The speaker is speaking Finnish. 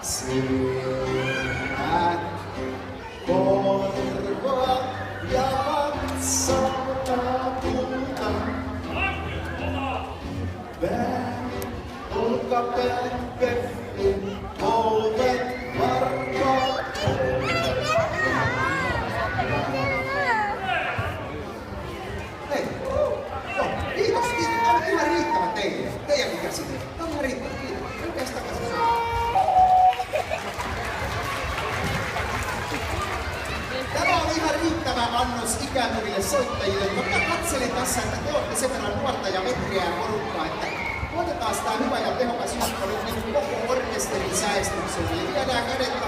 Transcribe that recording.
Silmät, korva ja vatsalta puhuta. Pää, olkapää, pöffin, polvet, varpaat. Hei, kiitos. Tämä on ihan riittävä teille. Teidänkin käsite. Tämä on ihan riittävä. Kiitos. Käs takaisin. Tämä on ihan riittävä annos ikääntyville soittajille, mutta katselin tässä, että te olette sen verran nuorta ja vetriää porukkaa, että otetaan tämä hyvä ja tehokas juttu nyt niin koko orkesterin säestyksellä. Eli viedään kädet